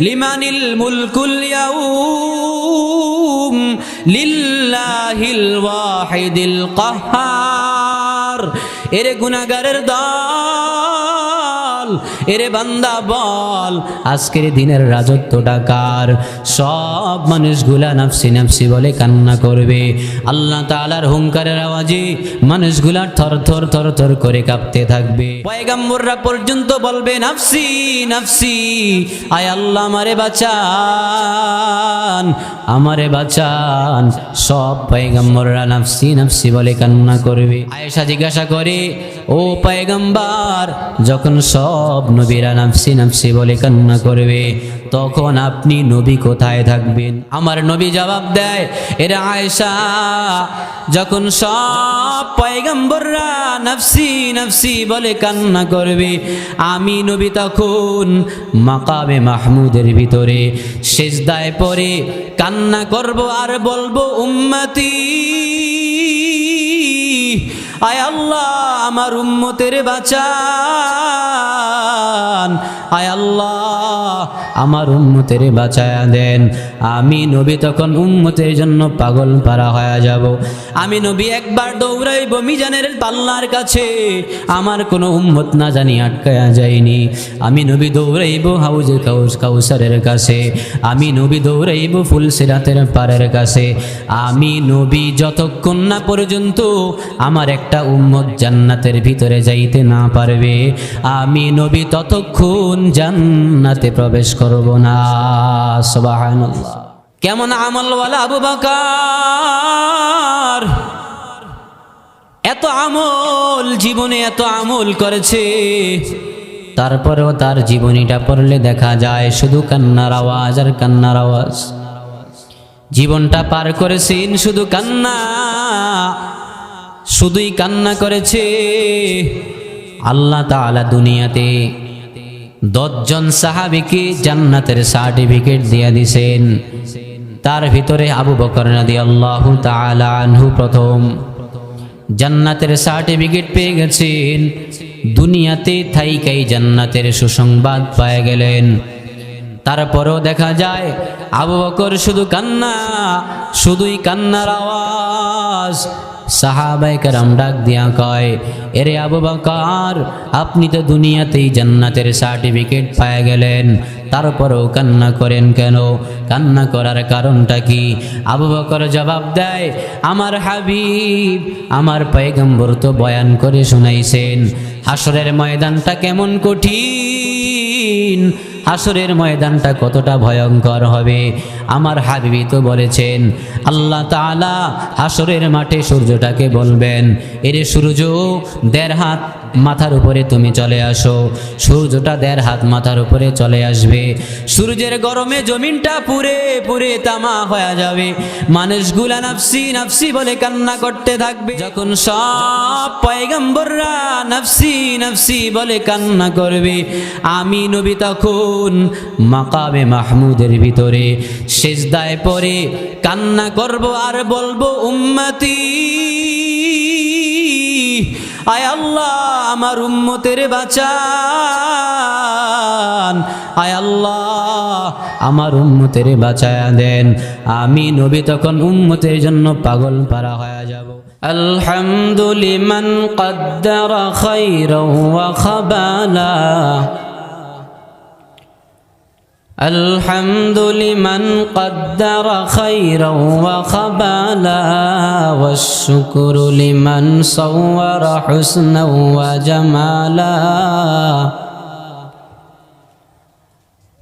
লিমানিল মুলকুল ইয়াউম লিল্লাহিল ওয়াহিদিল কাহ্হার। এরে গুনাহগারের দল, এরে বান্দা বল, আজকের দিনের রাজত্বটা কার? সব মানুষগুলা নাফসি নাফসি বলে কান্না করবে। আল্লাহ তাআলার হুঙ্কারের আওয়াজে মানুষগুলা থর থর থর থর করে কাঁপতে থাকবে। পয়গম্বররা পর্যন্ত বলবে নাফসি নাফসি, আয় আল্লাহ আমারে বাঁচান, আমারে বাঁচান। সব পয়গম্বররা নাফসি নাফসি বলে কান্না করবে। আয়েশা জিজ্ঞাসা করে, ও পয়গম্বর, যখন সব নবীরা নাফসি নাফসি বলে কান্না করবে, তখন আপনি নবী কোথায় থাকবেন? আমার নবী জবাব দেয়, এরা আয়েশা, যখন সব পয়গম্বররা নাফসি নাফসি বলে কান্না করবে, আমি নবী তখন মাকামে মাহমুদের ভিতরে সিজদায় পড়ে কান্না করব আর বলবো, উম্মতি, আয় আল্লাহ আমার উম্মতের বাঁচান, আয় আল্লাহ আমার উম্মতের বাঁচায়া দেন। আমি নবী তখন উম্মতের জন্য পাগল পারা হয়ে যাব। আমি নবী একবার দৌড়াইব মিজানের পাল্লার কাছে, আমার কোনো উম্মত না জানি আটকায়া যায়নি। আমি নবী দৌড়াইব হাউজে কাউসারের কাছে, আমি নবী দৌড়াইব ফুলসিরাতের পাড়ের কাছে। আমি নবী যতক্ষণ না পর্যন্ত আমার একটা উম্মত জান্নাতের ভিতরে যাইতে না পারবে, আমি নবী ততক্ষণ জান্নাতে প্রবেশ করব না। সুবহানাল্লাহ। কেমন আমলওয়ালা আবু বকর, এত আমল, জীবনে এত আমল করেছে, তারপরেও তার জীবনীটা পড়লে দেখা যায় শুধু কান্নার আওয়াজ আর কান্নার আওয়াজ। জীবনটা পার করেছেন শুধু কান্না, শুধুই কান্না করেছে। আল্লাহ তাআলা দুনিয়াতে 10 জন সাহাবীকে জান্নাতের সার্টিফিকেট দিয়ে দিয়েছেন। তার ভিতরে আবু বকর রাদিয়াল্লাহু তাআলা আনহু প্রথম জান্নাতের সার্টিফিকেট পেয়ে গেছেন। দুনিয়াতে থাইকাই জান্নাতের সুসংবাদ পেয়ে গেলেন। তারপরেও দেখা যায় আবু বকর শুধু কান্না, শুধুই কান্নার আওয়াজ। সাহাবায়ে কেরাম ডাক দিয়া কয়, এরে আবু বকর, আপনি তো দুনিয়াতেই জান্নাতের সার্টিফিকেট পেয়ে গেলেন, তারপরেও কান্না করেন কেন? কান্না করার কারণটা কি? আবু বকর জবাব দেয়, আমার হাবিব, আমার পয়গম্বর তো বয়ান করে শুনাইছেন হাসরের ময়দানটা কেমন কঠিন, হাসরের ময়দানটা কতটা ভয়ঙ্কর হবে। আমার হাবিবি তো বলেছেন, আল্লাহ তাআলা হাসরের মাঠে সূর্যটাকে বলবেন, এরে সূর্য 1.5 হাত মাথার উপরে তুমি চলে আসো। সূর্যটা 1.5 হাত মাথার উপরে চলে আসবে। সূর্যের গরমে জমিনটা পুড়ে পুড়ে তামা হয়ে যাবে। মানুষগুলা নাফসি নাফসি বলে কান্না করতে থাকবে। যখন সব পয়গম্বররা নাফসি নাফসি বলে কান্না করবে, আমি নবী তখন মাকামে মাহমুদের ভিতরে সিজদায় পড়ে কান্না করব আর বলবো, উম্মতি, আয় আল্লাহ আমার উম্মতের বাঁচান, আয় আল্লাহ আমার উম্মতের বাঁচায়া দেন। আমি নবী তখন উম্মতের জন্য পাগল পারা হয়ে যাব। আলহামদুলিমান কদ্দারা খায়রান ওয়া খাবালা, الحمد لمن قدر خيرا وخبالا، والشكر لمن صور حسنا وجمالا،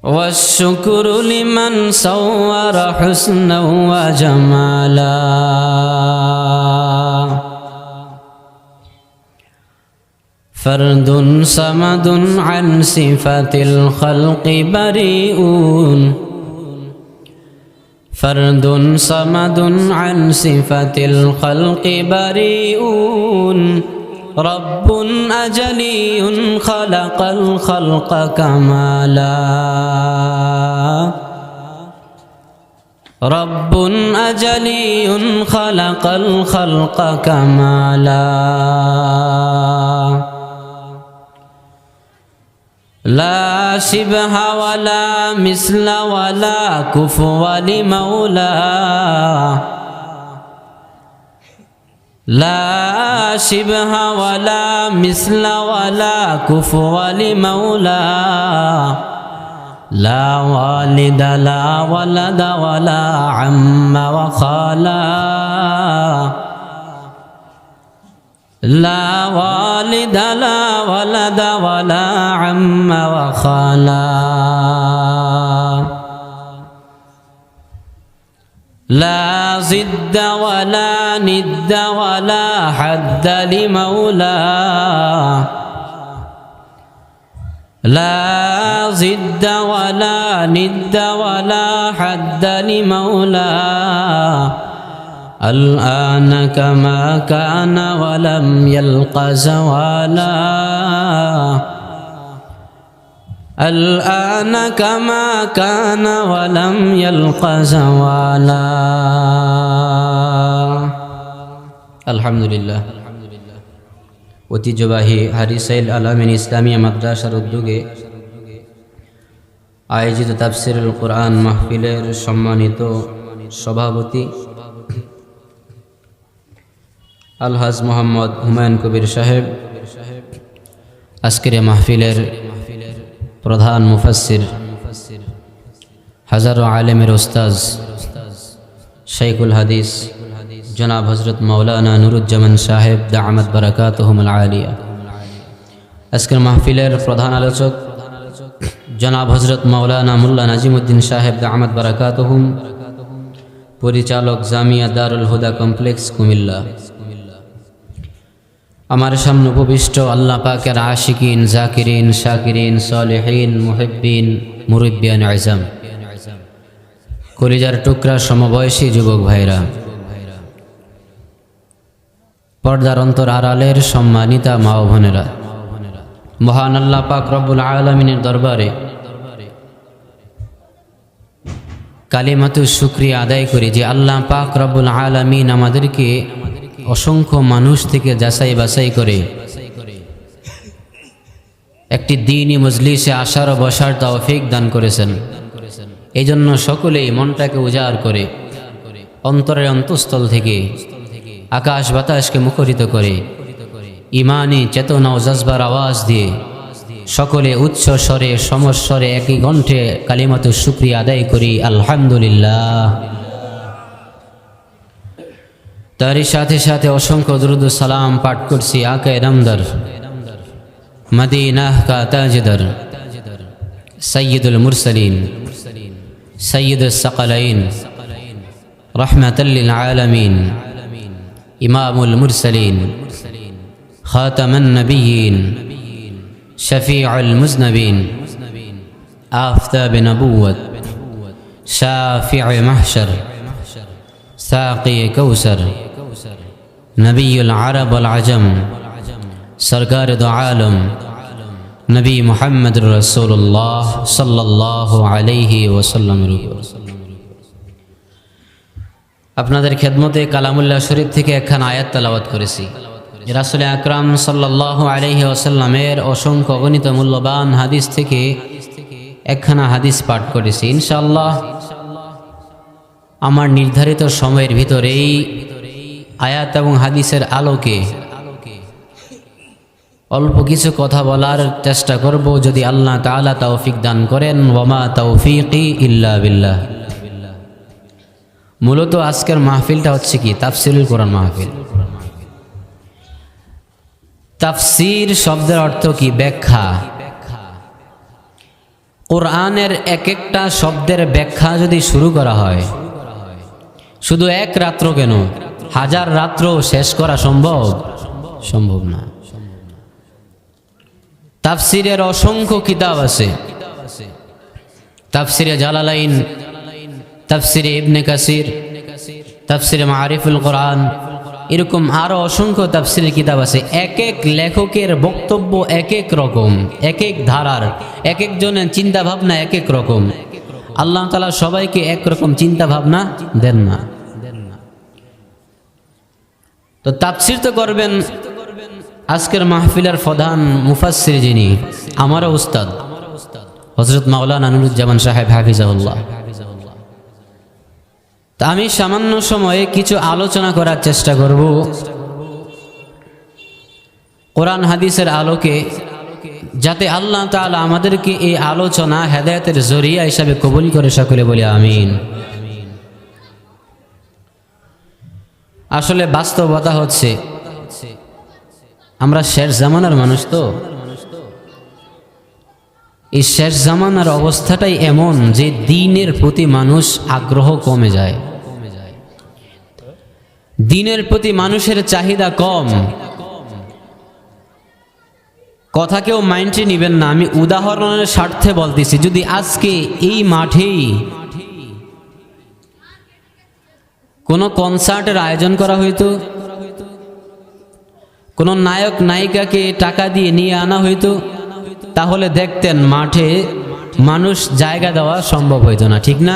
والشكر لمن صور حسنا وجمالا. فرد صمد عن صفة الخلق بريء، فرد صمد عن صفة الخلق بريء، رب أجلي خلق الخلق كمالا، رب أجلي خلق الخلق كمالا. لا شبه ولا مثل ولا كفو لمولاه لا شبه ولا مثل ولا كفو لمولاه لا والد لا ولد ولا عم وخالا لا والد لا ولد ولا عم وخالا لا ضد ولا ند ولا حد لمولاه لا ضد ولا ند ولا حد لمولاه الآن كما كان ولم يلق زوالا الآن كما كان ولم يلق زوالا الحمد لله ঐতিহ্যবাহী হারিসাইল আলামিন ইসলামিয়া মাদ্রাসার উদ্যোগে আয়োজিত তাফসিরুল কোরআন মাহফিলের সম্মানিত সভাপতি আলহাজ মোহাম্মদ হুমায়ুন কবির সাহেব, আজকের মাহফিলের প্রধান মুফাসসির, হাজারো আলেমের উস্তাজ শাইখুল হাদিস জনাব হযরত মাওলানা নুরুজ্জামান সাহেব দা'আমাত বারাকাতুহুমুল আলিয়া, আজকের মাহফিলের প্রধান আলোচক জনাব হযরত মাওলানা মুল্লা নাজিমউদ্দিন সাহেব দা'আমাত বারাকাতুহুম, পরিচালক জামিয়া দারুল হুদা কমপ্লেক্স কুমিল্লা। আমার সামনে উপবিষ্ট আল্লাহ পাকের আশিকিন, জাকিরিন, শাকিরিন, সালেহিন, মুহিব্বিন, মুরব্বিয়ান আযম, কলিজার টুকরা সমবয়সী যুবক ভাইরা, পর্দার অন্তর আড়ালের সম্মানিতা মা ও বোনেরা, মহান আল্লাহ পাক রব্বুল আলামিনের দরবারে কালিমাতু শুকরিয়া আদায় করি যে আল্লাহ পাক রব্বুল আলামিন আমাদেরকে অসংখ্য মানুষ থেকে যাচাই বাছাই করে একটি দ্বীনি মজলিসে আসার ও বসার তৌফিক দান করেছেন। এই জন্য সকলেই মনটাকে উজাড় করে অন্তরের অন্তঃস্থল থেকে আকাশ বাতাসকে মুখরিত করে ইমানি চেতনা ও জজবার আওয়াজ দিয়ে সকলে উচ্চ স্বরে সমস্বরে একই কণ্ঠে কালিমাতু শুকরিয়া আদায় করি আলহামদুলিল্লাহ। তারই সাথে সাথে অসংখ্য দুরূদ ও সালাম পাঠ করছি আকায়ে নামদার, মদিনাহ কা তাজদার, সাইয়্যিদুল মুরসালিন, সাইয়্যিদুস সাকালাইন, রাহমাতাল লিল আলামিন, ইমামুল মুরসালিন, খাতামান নবিয়্যিন, শফিউল মুজনবিন, আফতাব নবুওয়াত, শাফিউ মাহশর, সাকি কৌসর, নবিয়ুল আরব ওয়াল আজম, সরকার দো আলম নবী মুহাম্মদুর রাসূলুল্লাহ সাল্লাল্লাহু আলাইহি ওয়াসাল্লাম। আপনাদের খেদমতে কালামুল্লাহ শরীফ থেকে একখানা আয়াত তেলাওয়াত করেছি। রাসূল আকরাম সাল্লাল্লাহু আলাইহি ওয়াসাল্লামের অসংখ্য অগণিত মূল্যবান হাদিস থেকে একখানা হাদিস পাঠ করেছি। ইনশাআল্লাহ আমার নির্ধারিত সময়ের ভিতরেই আয়াত এবং হাদিসের আলোকে অল্প কিছু কথা বলার চেষ্টা করব, যদি আল্লাহ তাআলা তৌফিক দান করেন। ওয়ামা তৌফিকি ইল্লা বিল্লাহ। মূলত আজকের মাহফিলটা হচ্ছে কি তাফসিরুল কোরআন মাহফিল। তাফসির শব্দের অর্থ কি? ব্যাখ্যা। কোরআনের এক একটা শব্দের ব্যাখ্যা যদি শুরু করা হয়, শুধু এক রাত্র কেন, হাজার রাত্র শেষ করা সম্ভব না। তাফসিরের অসংখ্য কিতাব আছে। তাফসিরে জালালাইন, তাফসিরে ইবনে কাসির, তাফসিরে মারিফুল কোরআন, এরকম আরো অসংখ্য তাফসিরের কিতাব আছে। এক এক লেখকের বক্তব্য এক এক রকম, এক এক ধারার, এক একজনের চিন্তা ভাবনা এক এক রকম। আল্লাহ তাআলা সবাইকে একরকম চিন্তা ভাবনা দেন না। তো তাফসির তো করবেন আজকের মাহফিলের প্রধান মুফাসসির, যিনি আমারও উস্তাদ হযরত মাওলানা নুরুজ্জামান সাহেব হাফিজাহুল্লাহ। তা আমি সামান্য সময়ে কিছু আলোচনা করার চেষ্টা করব কোরআন হাদিসের আলোকে, যাতে আল্লাহ তাআলা আমাদেরকে এই আলোচনা হেদায়েতের জরিয়া হিসাবে কবুল করে, সকলে বলি আমিন। আসলে বাস্তবতা হচ্ছে আমরা শেষ জামানার মানুষ, তো এই শেষ জামানার অবস্থাটাই এমন যে দ্বীনের প্রতি মানুষ আগ্রহ কমে যায়, দ্বীনের প্রতি মানুষের চাহিদা কম। কথা কেউ মাইন্ডে নিবেন না, আমি উদাহরণের স্বার্থে বলতেছি। যদি আজকে এই মাঠেই কোনো কনসার্টের আয়োজন করা হইতো, কোনো নায়ক নায়িকাকে টাকা দিয়ে নিয়ে আনা হইতো, তাহলে দেখতেন মাঠে মানুষ জায়গা দেওয়া সম্ভব হইতো না, ঠিক না?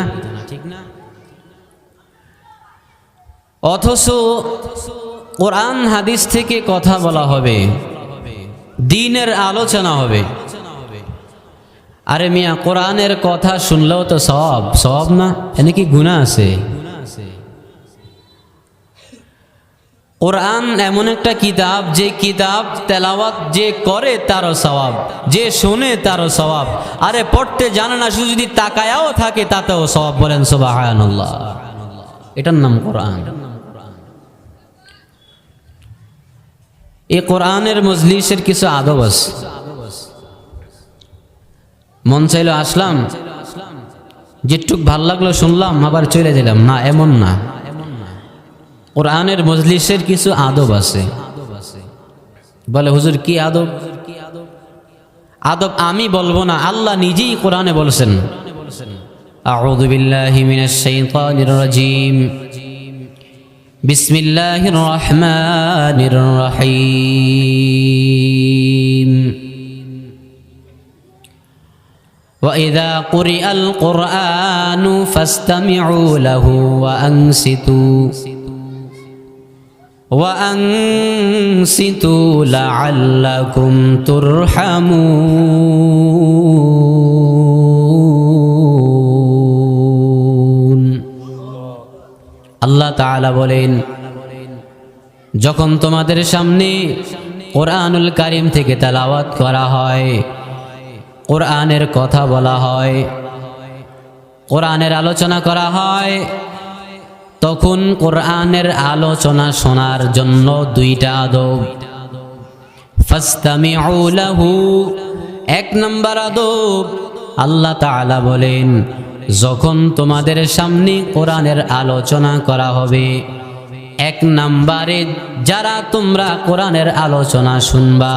অথচ কোরআন হাদিস থেকে কথা বলা হবে, দ্বীনের আলোচনা হবে। আরে মিয়া, কোরআনের কথা শুনলেও তো সওয়াব না, এনে কি গুনাহ আছে? কোরআন এমন একটা কিতাব, যে কিতাব তেলাওয়াত যে করে তারও সওয়াব, যে শোনে তারও সওয়াব। আরে পড়তে জানে না, শুধু যদি তাকায়াও থাকে তাতেও সওয়াব। বলেন সুবহানাল্লাহ। এটার নাম কোরআন। এই কোরআনের মজলিসের কিছু আদব আছে। মন চাইলো আসলাম, যেটুক ভাল লাগলো শুনলাম, আবার চলে দিলাম, না, এমন না। কোরআনের মজলিসের কিছু আদব আছে। বলে হুজুর কি আদব? আদব আমি বলবো না, আল্লাহ নিজেই কোরআনে বলছেন, আউযু বিল্লাহি মিনাশ শাইতানির রাজীম, বিসমিল্লাহির রহমানির রহিম। وَإِذَا قُرِئَ الْقُرْآنُ فَاسْتَمِعُوا لَهُ وَأَنصِتُوا لَعَلَّكُمْ تُرْحَمُونَ। আল্লাহ তাআলা বলেন, যখন তোমাদের সামনে কোরআনুল কারীম থেকে তেলাওয়াত করা হয়, কোরআনের কথা বলা হয়, কোরআনের আলোচনা করা হয়, তখন কোরআনের আলোচনা শোনার জন্য দুইটা আদব। ফাস্তামিউ লাহু, এক নম্বর আদব, আল্লাহ তাআলা বলেন, যখন তোমাদের সামনে কোরআনের আলোচনা করা হবে, এক নম্বরে যারা তোমরা কোরআনের আলোচনা শুনবা,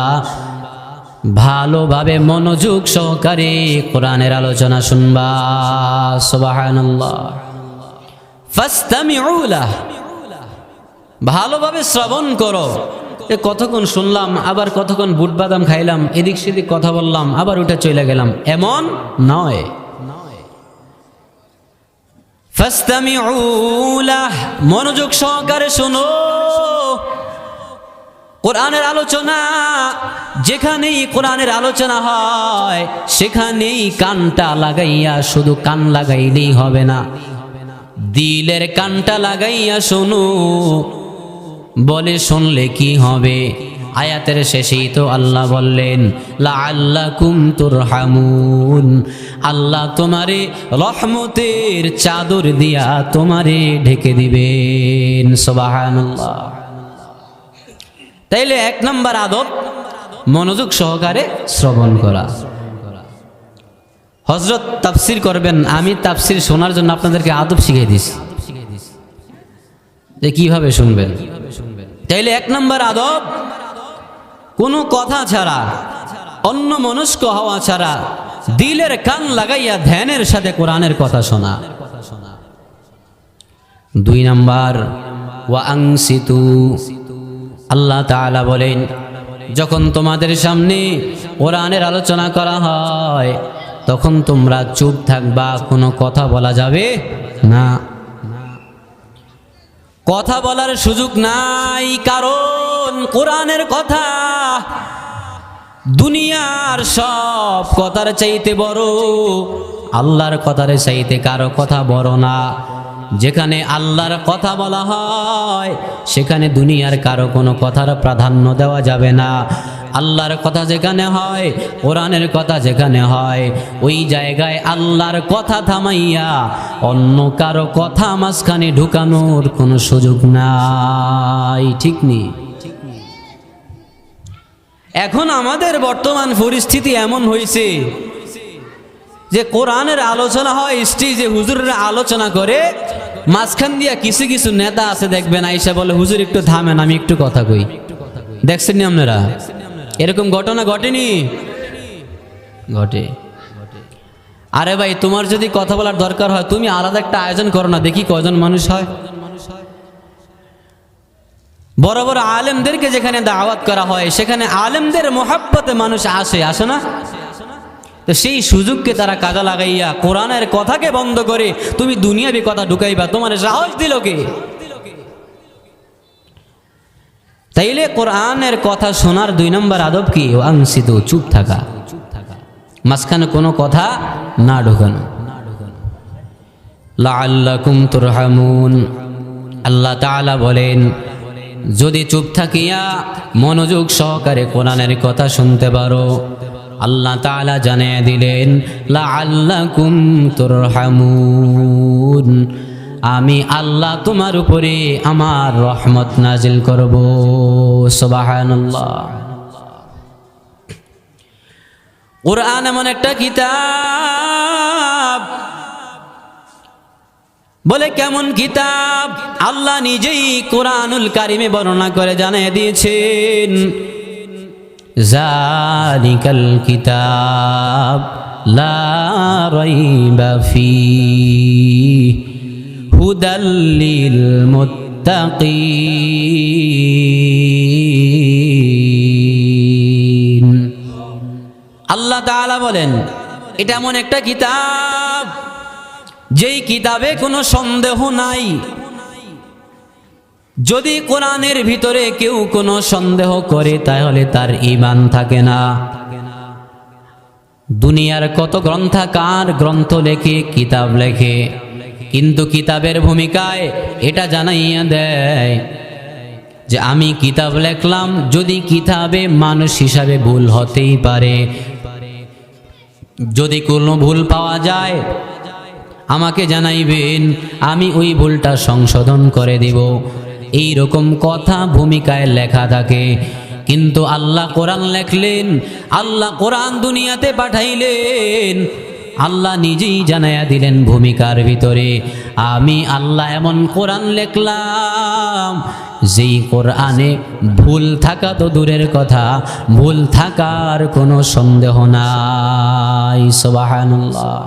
ভালোভাবে মনোযোগ সহকারে কোরআনের আলোচনা শুনবা। সুবহানাল্লাহ। ফাস্তামিউ লাহ, ভালোভাবে শ্রবণ করো। এ কতক্ষণ শুনলাম, আবার কতক্ষণ বুট বাদাম খাইলাম, এদিক সেদিক কথা বললাম, আবার উঠে চলে গেলাম, এমন নয়। ফাস্তামিউ লাহ, মনোযোগ সহকারে শোনো। কোরআনের আলোচনা, যেখানেই কোরআনের আলোচনা হয় সেখানেই কানটা লাগাইয়া, শুধু কান লাগাইলেই হবে না, দিলের কানটা লাগাইয়া শোনো। বলে শুনলে কি হবে? আয়াতের শেষেই তো আল্লাহ বললেন, লাআল্লাকুম তুরহামুন, আল্লাহ তোমারে রহমতের চাদর দিয়া তোমারে ঢেকে দিবেন। সুবহানাল্লাহ। তাইলে এক নম্বর আদব, মনোযোগ সহকারে শ্রবণ করা। হযরত তাফসীর করবেন, আমি তাফসীর শোনার জন্য আপনাদেরকে আদব শিখিয়ে দিছি যে কিভাবে শুনবেন। তাইলে এক নম্বর আদব, কোনো কথা ছাড়া, অন্য মনস্ক হওয়া ছাড়া, দিলের কান লাগাইয়া ধ্যানের সাথে কোরআনের কথা শোনা। দুই নম্বর, ওয়া আনসিতু, আল্লাহ তাআলা বলেন, যখন তোমাদের সামনে কোরআনের আলোচনা করা হয় তখন তোমরা চুপ থাকবা, কোনো কথা বলা যাবে না, কথা বলার সুযোগ নাই। কারণ কোরআনের কথা দুনিয়ার সব কথার চাইতে বড়, আল্লাহর কথার চাইতে কারো কথা বড় না। যেখানে আল্লাহর কথা বলা হয় সেখানে দুনিয়ার কারো কোনো কথার প্রাধান্য দেওয়া যাবে না। আল্লাহর কথা যেখানে হয়, কোরআনের কথা যেখানে হয়, ওই জায়গায় আল্লাহর কথা থামাইয়া অন্য কারো কথা মাঝখানে ঢুকানোর কোনো সুযোগ নাই। ঠিক নেই? এখন আমাদের বর্তমান পরিস্থিতি এমন হয়েছে যে কোরআনের আলোচনা হয় স্টেজে, হুজুরের আলোচনা করে, মাঝখান দিয়া কিছু কিছু নেতা আছে দেখবেন আইসা বলে হুজুর একটু থামেন, আমি একটু কথা কই। দেখছেন নি আপনারা? এরকম ঘটনা ঘটেনি? ঘটে। আরে ভাই, তোমার যদি কথা বলার দরকার হয় তুমি আলাদা একটা আয়োজন করো না, দেখি কয়জন মানুষ হয়। বড় বড় আলেমদেরকে যেখানে দাওয়াত করা হয় সেখানে আলেমদের মোহাব্বতে মানুষ আসে না? তো সেই সুযোগকে তারা কাজে লাগাইয়া কোরআনের কথাকে বন্ধ করে তুমি দুনিয়াবি কথা ঢুকাইবা, তোমার সাহস দিল কে? তাইলে কোরআনের কথা শোনার 2 নম্বর আদব কি? আনসিতু, চুপ থাকা, মাঝখানে কোনো কথা না ঢোকানো। লাআল্লাকুম তুরহামুন, আল্লাহ তাআলা বলেন যদি চুপ থাকিয়া মনোযোগ সহকারে কোরআনের কথা শুনতে পারো, আল্লাহ তাআলা জানিয়ে দিলেন লাআল্লাকুম তুরহামুন, আমি আল্লাহ তোমার উপরে আমার রহমত নাজিল করব। সুবহানাল্লাহ। কোরআন এমন একটা কিতাব, বলে কেমন কিতাব? আল্লাহ নিজেই কোরআনুল কারিমে বর্ণনা করে জানিয়ে দিয়েছেন যালিকাল কিতাব লা রাইবা ফীহি হুদাল লিল মুত্তাকিন। আল্লাহ তাআলা বলেন এটা এমন একটা কিতাব যেই কিতাবে কোনো সন্দেহ নাই। যদি কোরআনের ভিতরে কেউ কোনো সন্দেহ করে তাহলে তার ঈমান থাকে না। দুনিয়ার কত গ্রন্থকার গ্রন্থ লেখে, কিতাব লেখে, কিন্তু কিতাবের ভূমিকায় এটা জানাইয়া দেয় যে আমি কিতাব লেখলাম, যদি কিতাবে মানুষ হিসাবে ভুল হতেই পারে, যদি কোনো ভুল পাওয়া যায় আমাকে জানাইবেন, আমি ওই ভুলটা সংশোধন করে দিব। এই রকম কথা ভূমিকায় লেখা থাকে। কিন্তু আল্লাহ কোরআন লেখলেন, আল্লাহ কোরআন দুনিয়াতে পাঠাইলেন, আল্লাহ নিজেই জানাইয়া দিলেন ভূমিকার ভিতরে আমি আল্লাহ এমন কোরআন লেখলাম যেই কোরআনে ভুল থাকা তো দূরের কথা, ভুল থাকার কোনো সন্দেহ নাই। সুবহানাল্লাহ।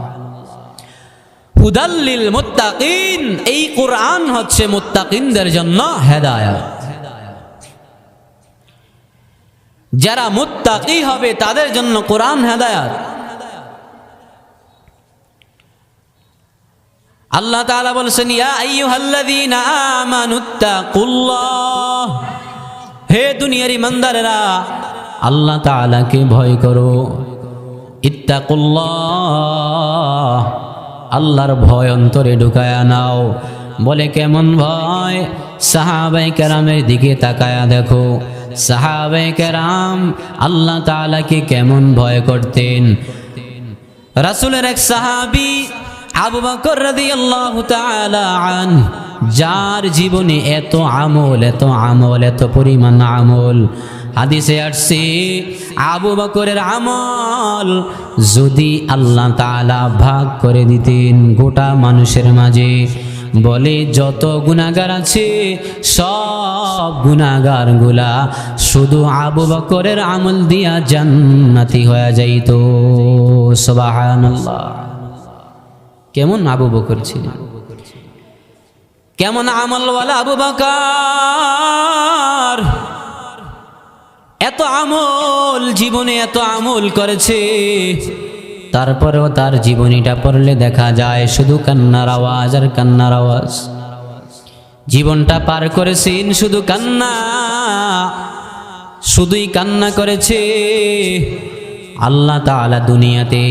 হুদাল লিল মুত্তাকিন, এই কোরআন হচ্ছে মুত্তাকিনদের জন্য হেদায়েত। যারা মুত্তাকি হবে তাদের জন্য কোরআন হেদায়েত। আল্লাহ তাআলা বলেছেন ইয়া আইয়ুহাল্লাযীনা আমানুত্তাকুল্লাহ, হে দুনিয়ার ঈমানদারেরা আল্লাহ তাআলাকে ভয় করো। ইত্তাকুল্লাহ, আল্লাহর ভয় অন্তরে ঢুকায়া নাও। বলে কেমন ভয়? সাহাবায়ে কেরামের দিকে তাকায়া দেখো, সাহাবায়ে কেরাম আল্লাহ তাআলাকে কেমন ভয় করতেন। রাসূলের এক সাহাবী আবু বকর রাদিয়াল্লাহু তাআলা আনহু, যার জীবনে এত আমল, এত পরিমাণ আমল, হাদিসে আসছে আবু বকরের আমল যদি আল্লাহ তাআলা ভাগ করে দিতেন গোটা মানুষের মাঝে, বলে যত গুনাহগার আছে সব গুনাহগারগুলা শুধু আবু বকরের আমল দিয়া জান্নাতি হয়ে যাইত। সুবহানাল্লাহ। কেমন আবু বকর ছিলেন, কেমন আমলওয়ালা আবু বকর, এত আমল, জীবনে এত আমল করেছে, তারপরেও তার জীবনীটা পড়লে দেখা যায় শুধু কান্নার আওয়াজ আর কান্নার আওয়াজ। জীবনটা পার করেছেন শুধু কান্না শুধুই কান্না করেছে। আল্লাহ তাআলা দুনিয়াতে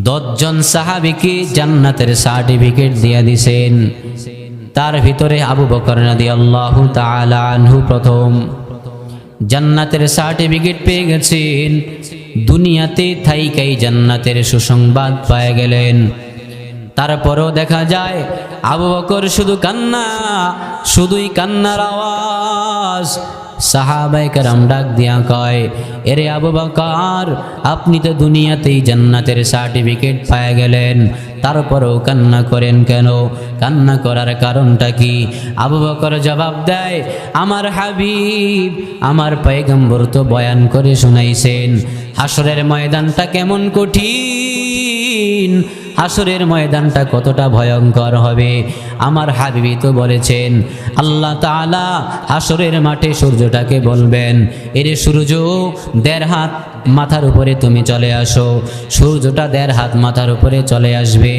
10 জন সাহাবীকে জান্নাতের সার্টিফিকেট দিয়ে দিয়েছেন। তার ভিতরে আবু বকর রাদিয়াল্লাহু তাআলা আনহু প্রথম জান্নাতের সার্টিফিকেট পেয়ে গেছেন। দুনিয়াতে থাইকাই জান্নাতের সুসংবাদ পেয়ে গেলেন। তারপরও দেখা যায় আবু বকর শুধু কান্না, শুধুই কান্নার আওয়াজ। সাহাবায়ে কেরাম ডাক দিয়া কয়, এরে আবু বকর, আপনি তো দুনিয়াতেই জান্নাতের সার্টিফিকেট পেয়ে গেলেন, তারপরও কান্না করেন কেন? কান্না করার কারণটা কি? আবু বকর জবাব দেয়, আমার হাবিব, আমার পয়গম্বর তো বয়ান করে শুনাইছেন হাসরের ময়দানটা কেমন কঠিন, হাসরের ময়দানটা কতটা ভয়ঙ্কর হবে। আমার হাবিবি তো বলেছেন, আল্লাহ তাআলা হাসরের মাঠে সূর্যটাকে বলবেন, এরে সূর্য 1.5 হাত মাথার উপরে তুমি চলে আসো। সূর্যটা 1.5 হাত মাথার উপরে চলে আসবে।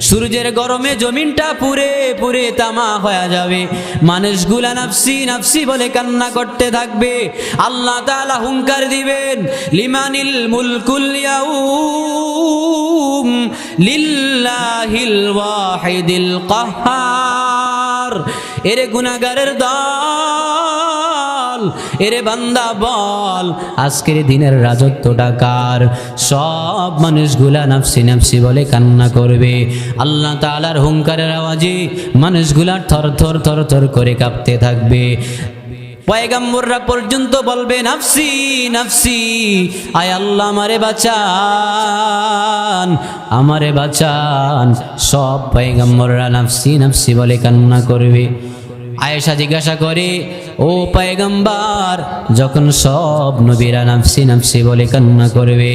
সূর্যের গরমে জমিনটা পুড়ে পুড়ে তামা হয়ে যাবে। মানুষগুলা নাফসি নাফসি বলে কান্না করতে থাকবে। আল্লাহ তাআলা হুঙ্কার দিবেন, লিমানিল মুলকুল ইয়াউম লিল্লাহিল ওয়াহিদিল কাহ্হার। এরে গুনাহগারের দল, এরে বান্দা বল, আজকের দিনের রাজত্বটা কার? সব মানুষগুলা নাফসি নাফসি বলে কান্না করবে। আল্লাহ তাআলার হুঙ্কারের আওয়াজে মানুষগুলা থরথর থরথর করে কাঁপতে থাকবে। পয়গম্বররা পর্যন্ত বলবে, নাফসি নাফসি, আয় আল্লাহ আমারে বাঁচান, আমারে বাঁচান। সব পয়গম্বররা নাফসি নাফসি বলে কান্না করবে। আয়েশা জিজ্ঞাসা করে, ও পয়গম্বর, যখন সব নবীরা নাফসি নাফসি বলে কান্না করবে,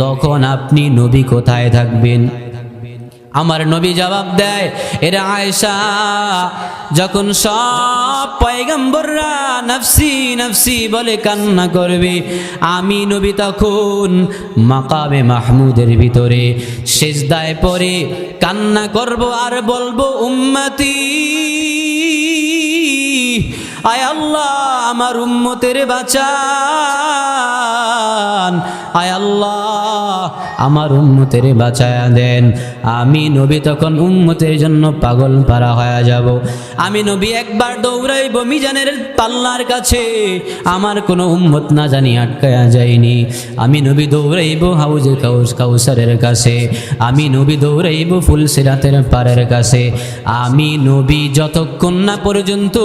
তখন আপনি নবী কোথায় থাকবেন? আমার নবী জবাব দেয়, এরা আয়েশা, যখন সব পয়গম্বররা নাফসি নাফসি বলে কান্না করবে, আমি নবী তখন মাকামে মাহমুদের ভিতরে সিজদায় পড়ে কান্না করব আর বলবো, উম্মতি, আয় আল্লাহ আমার উম্মতের বাঁচান, আয় আল্লাহ আমার উম্মতের বাঁচায়া দেন। আমি নবী তখন উম্মতের জন্য পাগল পারা হয়ে যাব। আমি নবী একবার দৌড়াইব মিজানের পাল্লার কাছে, আমার কোনো উম্মত না জানি আটকায়া যায়নি। আমি নবী দৌড়াইব হাউজে কাউসারের কাছে, আমি নবী দৌড়াইব ফুলসিরাতের পারের কাছে। আমি নবী যতক্ষণ না পর্যন্ত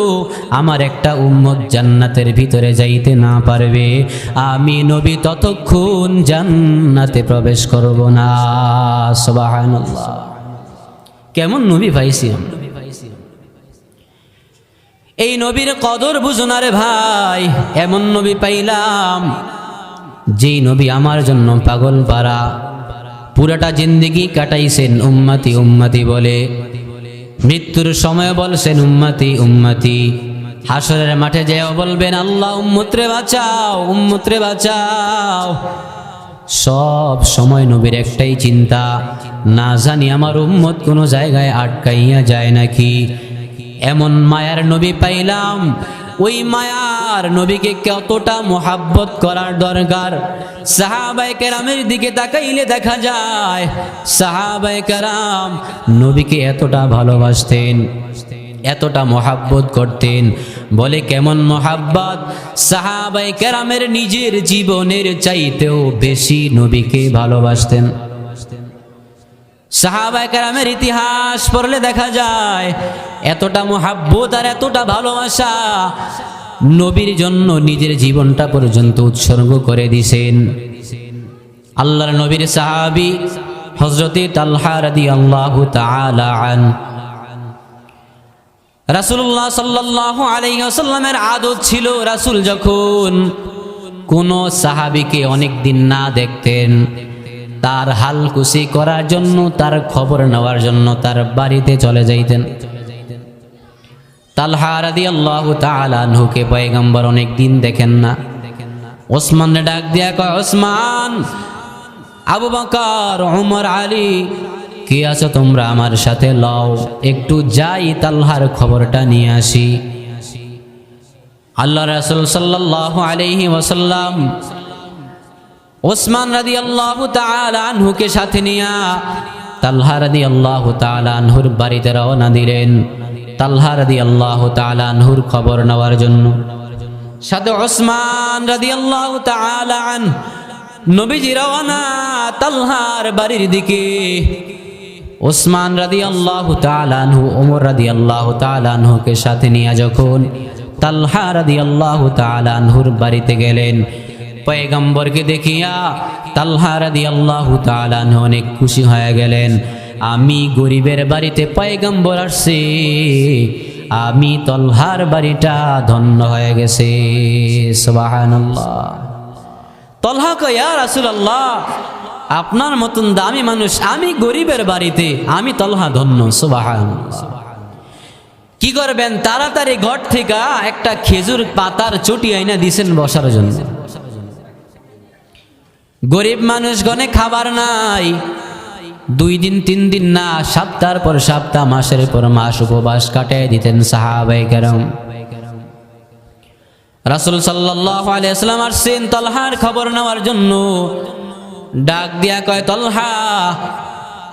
আমার একটা উম্মত জান্নাতের ভিতরে যাইতে না পারবে, আমি নবী ততক্ষণ জান্নাতে প্রবেশ করব না। সুবহানাল্লাহ, কেমন নবী পাইছি। এই নবীর কদর বুঝুন রে ভাই। এমন নবী পাইলাম, যেই নবী আমার জন্য পাগল পারা, পুরাটা জিন্দেগি কাটাইছেন উম্মতি উম্মতি বলে। মৃত্যুর সময় বলছেন উম্মতি উম্মতি। হাসরের মাঠে যেও বলবেন, আল্লাহ উম্মতরে বাঁচাও, উম্মতরে বাঁচাও। সব সময় নবীর একটাই চিন্তা, না জানি আমার উম্মত কোনো জায়গায় আটকাইয়া যায় নাকি। এমন মায়ার নবী পাইলাম। ওই মায়ার নবীকে কতটা মোহাব্বত করার দরকার। সাহাবায়ে কেরামের দিকে তাকাইলে দেখা যায় সাহাবায়ে কেরাম নবীকে এতটা ভালোবাসতেন, এতটা মোহাব্বত করতেন। বলে কেমন মোহাব্বত? সাহাবায়ে কেরামের নিজের জীবনের চাইতেও বেশি নবীকে ভালোবাসতেন। সাহাবায়ে কেরামের ইতিহাস পড়লে দেখা যায় এতটা মোহাব্বত আর এতটা ভালোবাসা, নবীর জন্য নিজের জীবনটা পর্যন্ত উৎসর্গ করে দিয়েছেন। আল্লাহর নবীর সাহাবী হযরতে তালহা রাদিয়াল্লাহু তাআলা আনহু, রাসূলুল্লাহ সাল্লাল্লাহু আলাইহি ওয়াসাল্লামের আদত ছিল, রাসূল যখন কোন সাহাবীকে অনেক দিন না দেখতেন, তার হালকুশি করার জন্য, তার খবর নেওয়ার জন্য তার বাড়িতে চলে যাইতেন। তালহা রাদিয়াল্লাহু তাআলা আনহুকে পয়গম্বর অনেক দিন দেখেন না। ওসমানকে ডাক দিয়া কয়, ওসমান, আবু বকর, ওমর, আলী, কে আছো তোমরা? আমার সাথে লও, একটু যাই তালহার খবরটা নিয়ে আসি। আল্লাহ রাসূল সাল্লাল্লাহু আলাইহি ওয়াসাল্লাম ওসমান রাদিয়াল্লাহু তাআলা আনহুকে সাথে নিয়া তালহা রাদিয়াল্লাহু তাআলা আনহুর বাড়িতে রওনা দিলেন তালহা রাদিয়াল্লাহু তাআলা আনহুর খবর নেওয়ার জন্য। সাথে ওসমান রাদিয়াল্লাহু তাআলা আনহু নবীজি রওনা তালহার বাড়ির দিকে। ওসমান রাদিয়াল্লাহু তাআলা আনহু ওমর রাদিয়াল্লাহু তাআলা আনহুকে সাথে নিয়ে যখন তালহা রাদিয়াল্লাহু তাআলা আনহুর বাড়িতে গেলেন, পয়গম্বরকে দেখিয়া তালহা রাদিয়াল্লাহু তাআলা আনহু অনেক খুশি হয়ে গেলেন। আমি গরিবের বাড়িতে পয়গম্বর আসছে, আমি তালহার বাড়িটা ধন্য হয়ে গেছে। সুবহানাল্লাহ। তালহা কয়, ইয়া রাসূলুল্লাহ, আপনার মতন দামি মানুষ আমি গরিবের বাড়িতে, আমি তালহা ধন্য। সুবহানাল্লাহ। কি করবেন? তাড়াতাড়ি ঘর থেকে একটা খেজুর পাতার চটি আইনা দিছেন বসার জন্য। গরিব মানুষগণে খাবার নাই, 2 দিন 3 দিন না, সপ্তাহের পর সপ্তাহ, মাসের পর মাস উপবাস কাটিয়ে দিতেন সাহাবায়ে কেরাম। রাসূল সাল্লাল্লাহু আলাইহি ওয়াসাল্লাম আসছেন তালহার খবর নেওয়ার জন্য। ডাক দিয়া কয়, তালহা,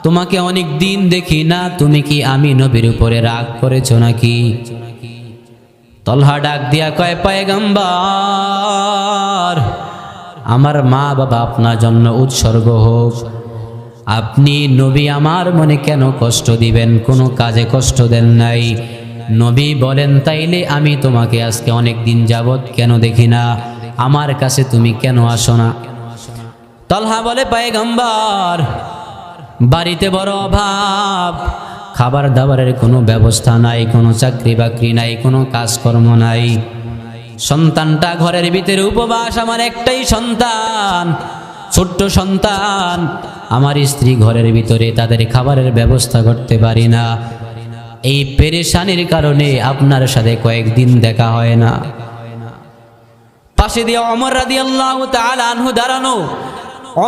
তোমাকে অনেক দিন দেখি না, তুমি কি আমি নবীর উপরে রাগ করেছো নাকি? তালহা ডাক দিয়া কয়, পয়গম্বর, আমার মা বাবা আপনার জন্য উৎসর্গ হোক, আপনি নবী আমার মনে কেন কষ্ট দিবেন? কোনো কাজে কষ্ট দেন নাই। নবী বলেন, তাইলে আমি তোমাকে আজকে অনেক দিন যাবত কেন দেখি না, আমার কাছে তুমি কেন আসো না? তালহা বলে, পয়গম্বর, বাড়িতে বড় অভাব, খাবার দাবারের কোনো ব্যবস্থা নাই, কোনো চাকরি বাকরি নাই, কোনো কাজকর্ম নাই, সন্তানটা ঘরের ভিতরে উপবাস, আমার একটাই সন্তান, ছোট্ট সন্তান, আমার স্ত্রী ঘরের ভিতরে, তাদের খাবারের ব্যবস্থা করতে পারি না। এই পেরেশানির কারণে আপনার সাথে কয়েকদিন দেখা হয় না। পাশে দিয়ে ওমর রাদিয়াল্লাহু তাআলা আনহু দাঁড়ানো।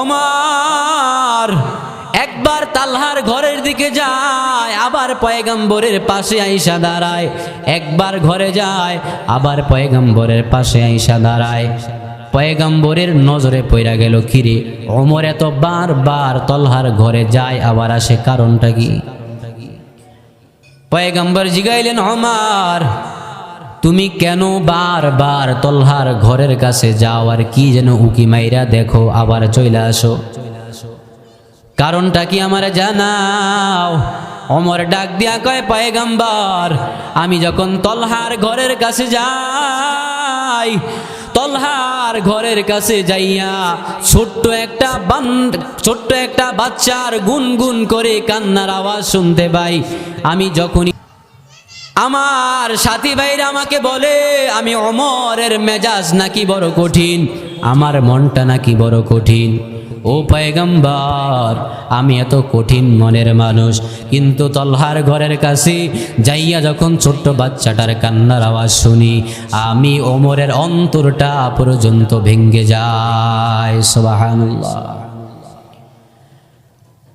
ওমর একবার তালহার ঘরের দিকে যায়, আবার পয়গম্বরের পাশে আইসা দাঁড়ায়, একবার ঘরে যায়, আবার পয়গম্বরের পাশে আইসা দাঁড়ায়। পয়গম্বরের নজরে পড়া গেল, কিরে ওমর এত বারবার তালহার ঘরে যায় আবার আসে, কারণটা কি? পয়গম্বর জিগাইলেন, ওমর, তুমি কেন বারবার তালহার ঘরের কাছে যাও আর কি যেন উকি মাইরা দেখো আবার চলে আসো, কারণটা কি আমার জানাও? ওমর ডাক দিয়া কয়, পয়গম্বর, আমি যখন তালহার ঘরের কাছে যাই, তালহার ঘরের কাছে যাইয়া ছোট্ট একটা বাচ্চার গুনগুন করে কান্নার আওয়াজ শুনতে পাই। আমি যখনই আমার সাথী ভাইরা আমাকে বলে আমি ওমরের মেজাজ নাকি বড় কঠিন, আমার মনটা নাকি বড় কঠিন। ও পয়গম্বর, আমি এত কঠিন মনের মানুষ, কিন্তু তালহার ঘরের কাছে যাইয়া যখন ছোট্ট বাচ্চাটার কান্নার আওয়াজ শুনি, আমি ওমরের অন্তরটা পর্যন্ত ভেঙ্গে যায়। সুবহানাল্লাহ।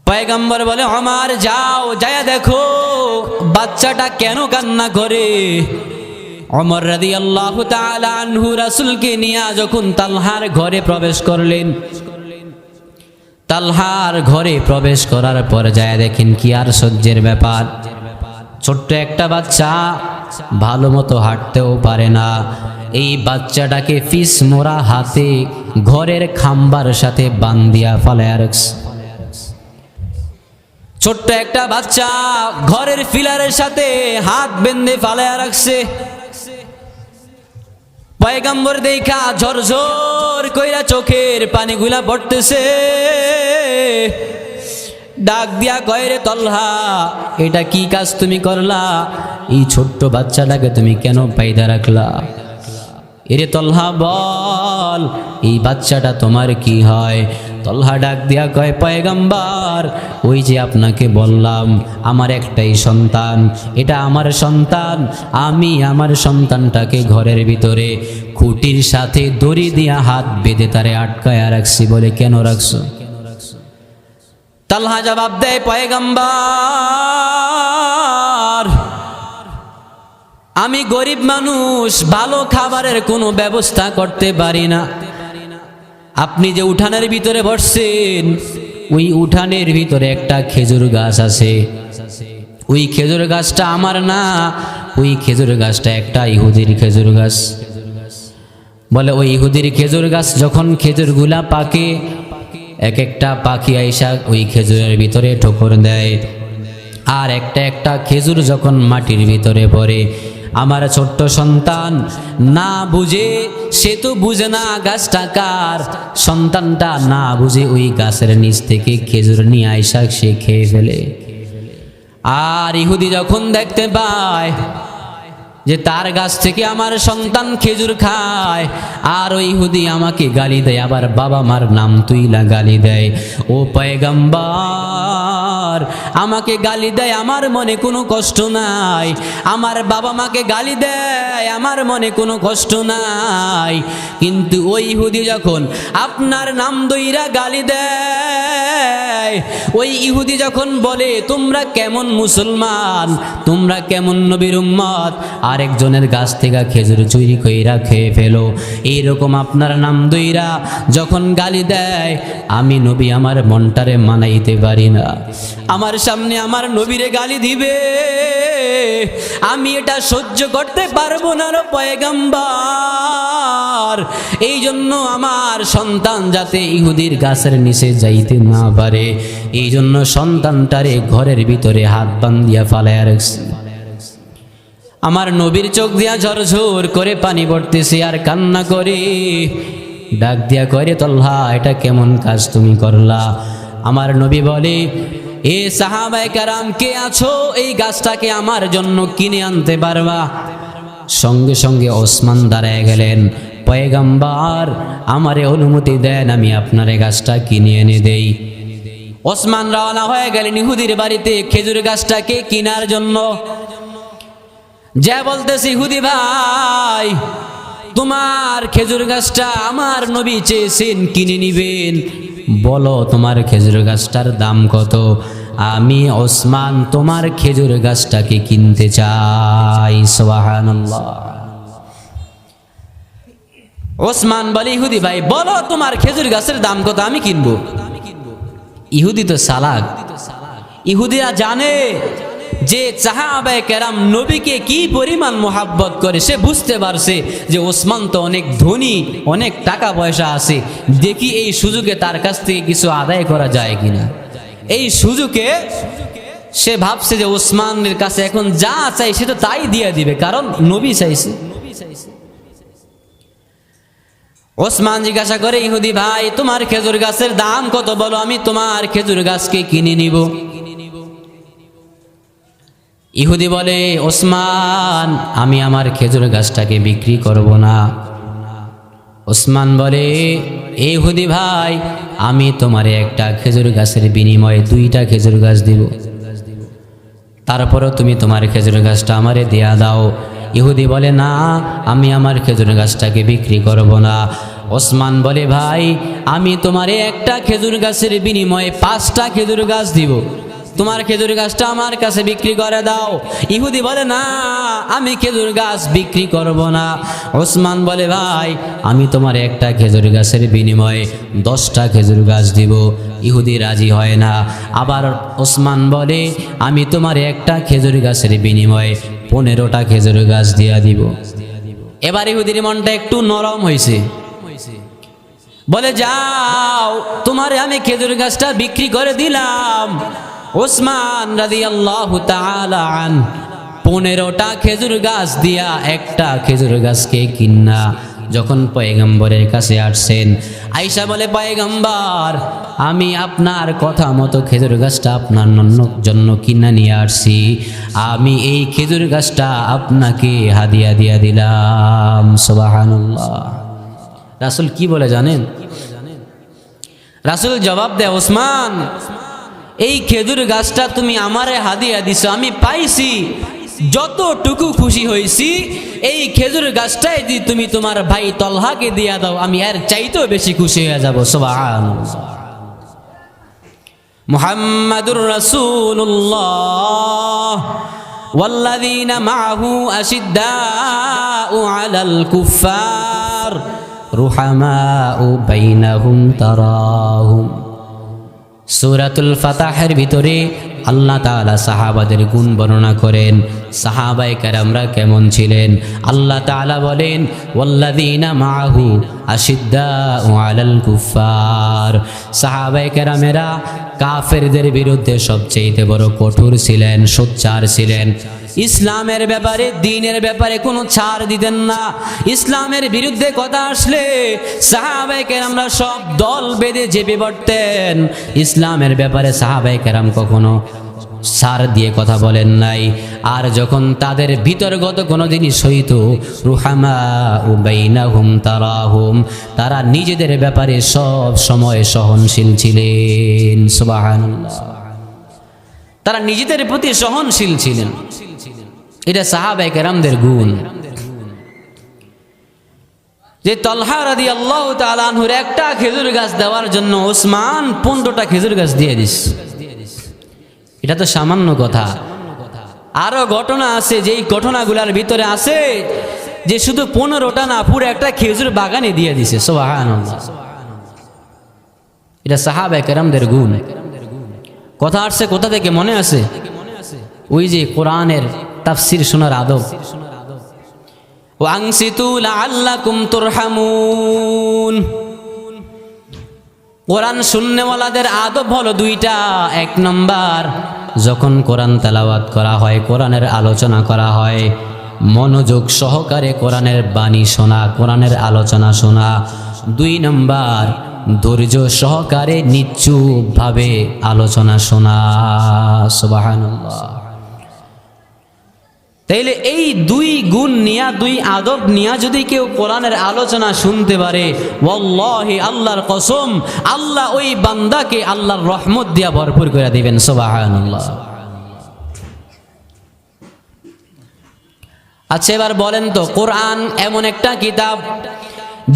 পয়গম্বর বলে, ওমর যাও, যায়া দেখো বাচ্চাটা কেন কান্না করে। ওমর রাদিয়াল্লাহু তাআলা আনহু রাসূলকে নিয়ে যখন তালহার ঘরে প্রবেশ করলেন, তালহার ঘরে প্রবেশ করার পর যায় দেখেন কি আর সহ্যের ব্যাপার, ছোট্ট একটা বাচ্চা ভালো মতো হাঁটতেও পারে না। এই বাচ্চাটাকে ফিস মোড়া হাতে ঘরের খাম্বার সাথে বান্ধিয়া ফালায়া রাখছে। ছোট্ট একটা বাচ্চা ঘরের পিলারের সাথে হাত বেঁধে ফালায়া রাখছে। পয়গম্বর দেখা ঝরঝর কইরা চোখের পানিগুলা পড়তেছে। ডাক দিয়া কয়, রে তালহা, এটা কি কাজ তুমি করলা? এই ছোট্ট বাচ্চাটাকে তুমি কেন পাইদা রাখলা? এরে তালহা বল, এই বাচ্চাটা তোমার কি হয়? তালহা ডাক দিয়া কয়, পয়গম্বর, ওই যে আপনাকে বললাম আমার একটাই সন্তান, এটা আমার সন্তান, আমি আমার সন্তানটাকে ঘরের ভিতরে খুঁটির সাথে দড়ি দিয়া হাত বেঁধে তারে আটকায়া রাখছি। বলে, কেন রাখছো? তালহা জবাব দেয়, পয়গম্বর, আমি গরিব মানুষ, ভালো খাবারের কোনো ব্যবস্থা করতে পারি না। আপনি যে উঠানের ভিতরে বসছেন, ওই উঠানের ভিতরে একটা খেজুর গাছ আছে। ওই খেজুর গাছটা আমার না, ওই খেজুর গাছটা একটা ইহুদির খেজুর গাছ। বলে ওই ইহুদির খেজুর গাছ যখন খেজুরগুলা পাকে, এক একটা পাখি আইসা ওই খেজুরের ভিতরে ঠোকর দেয়, আর একটা একটা খেজুর যখন মাটির ভিতরে পড়ে, আমার ছোট্ট সন্তান না বুঝে, সে তো বুঝে না গাছটা কার, সন্তানটা না বুঝে ওই গাছের নিচ থেকে খেজুর নিয়ে আইসা সে খেয়ে ফেলে। আর ইহুদি যখন দেখতে পায় যে তার গাছ থেকে আমার সন্তান খেজুর খায়, আর ওই ইহুদি আমাকে গালি দেয়, আবার বাবা মার নাম তুইলা গালি দেয়। ও পয়গম্বর, আমাকে গালি দেয়, আমার মনে কোনো কষ্ট নাই। আমার বাবা মাকে গালি দেয়, আমার মনে কোনো কষ্ট নাই। কিন্তু ওই ইহুদি যখন আপনার নাম দইরা গালি দেয়, ওই ইহুদি যখন বলে তোমরা কেমন মুসলমান, তোমরা কেমন নবীর উম্মত, আরেকজনের গাছ থেকে খেজুর চুরি কইরা খেয়ে ফেলো, এইরকম আপনার নাম দইরা যখন গালি দেয়, আমি নবী আমার মনটারে মানাইতে পারি না। আমার সামনে আমার নবীরে গালি দিবে, আমি এটা সহ্য করতে পারবো না রে পয়গম্বর। এই জন্য আমার সন্তান যাতে ইহুদির গাছের নিচে যাইতে না পারে, এই জন্য সন্তানটারে ঘরের ভিতরে হাত বান্ধিয়া ফালাইয়া রাখছি। আমার নবীর চোখ দিয়া ঝরঝর করে পানি পড়তেছে আর কান্না করে, ডাক দিয়া করে তলহা এটা কেমন কাজ তুমি করলা? আমার নবী বলে, এ সাহাবায়ে কেরাম কে আছো, এই গাছটাকে আমার জন্য কিনে আনতে পারবা? সঙ্গে সঙ্গে ওসমান দাঁড়ায় গেলেন, পয়গম্বর আমারে অনুমতি দেন, আমি আপনার এই গাছটা কিনে এনে দেই। ওসমান রওনা হয়ে গেলেন ইহুদির বাড়িতে খেজুর গাছটাকে কেনার জন্য। যা বলতেছি, ইহুদি ভাই তোমার খেজুর গাছটা আমার নবী চেয়েছেন কিনে নিবেন, বলো তোমার খেজুর গাছটার দাম কত? আমি ওসমান তোমার খেজুর গাছটাকে কিনতে চাই। সুবহানাল্লাহ। ওসমান বলে, ইহুদি ভাই বলো তোমার খেজুর গাছের দাম কত, আমি কিনবো। ইহুদি তো চালাক, ইহুদিরা জানে যে সাহাবায়ে কেরাম নবীকে কি পরিমাণ মোহাব্বত করে। সে বুঝতে পারছে যে ওসমান তো অনেক ধনী, অনেক টাকা পয়সা আছে, দেখি এই সুযোগে তার কাছ থেকে কিছু আদায় করা যায় কিনা। এই সুযোগে সে ভাবছে যে ওসমানের কাছে এখন যা চাই সে তো তাই দিয়ে দিবে, কারণ নবী চাইছে। ওসমান জিজ্ঞাসা করে, ইহুদি ভাই তোমার খেজুর গাছের দাম কত বলো, আমি তোমার খেজুর গাছকে কিনে নিব। ইহুদি বলে, ওসমান আমি আমার খেজুর গাছটাকে বিক্রি করব না। ওসমান বলে, এই ইহুদি ভাই আমি তোমারে একটা খেজুর গাছের বিনিময়ে দুইটা খেজুর গাছ দিব, তারপরও তুমি তোমার খেজুর গাছটা আমারে দেয়া দাও। ইহুদি বলে, না আমি আমার খেজুর গাছটাকে বিক্রি করব না। ওসমান বলে, ভাই আমি তোমারে একটা খেজুর গাছের বিনিময়ে 5টা খেজুর গাছ দিব, তোমার খেজুর গাছটা আমার কাছে বিক্রি করে দাও। ইহুদি বলে, না আমি খেজুর গাছ বিক্রি করব না। ওসমান বলে, ভাই আমি তোমার একটা খেজুর গাছের বিনিময়ে 10টা খেজুর গাছ দিব। ইহুদি রাজি হয় না। আবার ওসমান বলে, আমি তোমার একটা খেজুর গাছের বিনিময়ে 15টা খেজুর গাছ দিয়া দিব। এবার ইহুদির মনটা একটু নরম হয়েছে, বলে, যাও তোমারে আমি খেজুর গাছটা বিক্রি করে দিলাম। ওসমান রাদিয়াল্লাহু তাআলা আন 15টা খেজুর গাছ দিয়া একটা খেজুর গাছকে কিনা যখন পয়গম্বরের কাছে আসছেন, আয়েশা বলে, পয়গম্বর আমি আপনার কথা মতো খেজুর গাছটা আপনার জন্য কিনা নিয়ে আসছি, আমি এই খেজুর গাছটা আপনাকে হাদিয়া দিয়া দিলাম। সুবহানাল্লাহ। রাসূল কি বলে জানেন? রাসূল জবাব দেয়, ওসমান এই খেজুর গাছটা তুমি আমারে হাদিয়া দিছো, আমি পাইছি, যতটুকু খুশি হয়েছি এই খেজুর গাছটাই যদি তুমি তোমার ভাই তলহাকে দিয়া দাও, আমি এর চাইতেও বেশি খুশি হয়ে যাব। সুবহানাল্লাহ। মুহাম্মাদুর রাসূলুল্লাহ ওয়াল্লাযীনা মাআহু আশিদ্দাউ আলাল কুফফার রুহামাউ বাইনাহুম তারাহুম। সূরাতুল ফাতহের ভিতরে আল্লাহ তাআলা সাহাবাদের গুণ বর্ণনা করেন, সাহাবায়ে কেরামরা কেমন ছিলেন। আল্লাহ তাআলা বলেন ওয়াল্লাযীনা মাআহু আশিদ্দাউ আলাল কুফফার, সাহাবায়ে কেরামেরা কাফেরদের বিরুদ্ধে সবচেয়ে বড় কঠোর ছিলেন, সোচ্চার ছিলেন। ইসলামের ব্যাপারে, দ্বীনের ব্যাপারে কোনো ছাড় দিতেন না। ইসলামের বিরুদ্ধে কথা আসলে সাহাবায়ে কেরামরা সব দল বেঁধে চেপে পড়তেন। ইসলামের ব্যাপারে সাহাবায়ে কেরাম কখনো ছাড় দিয়ে কথা বলেন নাই। আর যখন তাদের ভিতরগত কোনো জিনিস হইত, রুহামাউ বাইনাহুম তারাহুম, তারা নিজেদের ব্যাপারে সব সময় সহনশীল ছিলেন। সুবহানাল্লাহ, তারা নিজেদের প্রতি সহনশীল ছিলেন। এটা সাহাবায়ে কেরামদের গুণ। যে তলহা রাদিয়াল্লাহু তাআলা আনহুর একটা খেজুর গাছ দেওয়ার জন্য ওসমান 15টা খেজুর গাছ দিয়ে দিস, এটা তো সামান্য কথা। আরো ঘটনা আছে, যেই ঘটনাগুলোর ভিতরে আছে যে শুধু 15টা না, পুরো একটা খেজুর বাগানে দিয়ে দিছে। সুবহানাল্লাহ, এটা সাহাবায়ে কেরামদের গুণ। কথা আসছে কোথা থেকে মনে আছে? ওই যে কোরআনের তাফসীর শোনার আদব। ওয়াংসিতু লাআল্লাকুম তুরহামুন, কোরআন শুননেওয়ালাদের আদব হলো দুইটা। এক নম্বর, যখন কোরআন তেলাওয়াত করা হয়, কোরআনের আলোচনা করা হয়, মনোযোগ সহকারে কোরআনের বাণী শোনা, কোরআনের আলোচনা শোনা। 2 নম্বর, ধৈর্য সহকারে নিচুপভাবে আলোচনা শোনা। সুবহানাল্লাহ। তাইলে এই 2 গুণ নিয়া, 2 আদব নিয়া যদি কেউ কোরআনের আলোচনা শুনতে পারে, ওয়াল্লাহি আল্লাহর কসম, আল্লাহ ওই বান্দাকে আল্লাহর রহমত দিয়া ভরপুর করে দিবেন। সুবহানাল্লাহ। আচ্ছা, এবার বলেন তো, কোরআন এমন একটা কিতাব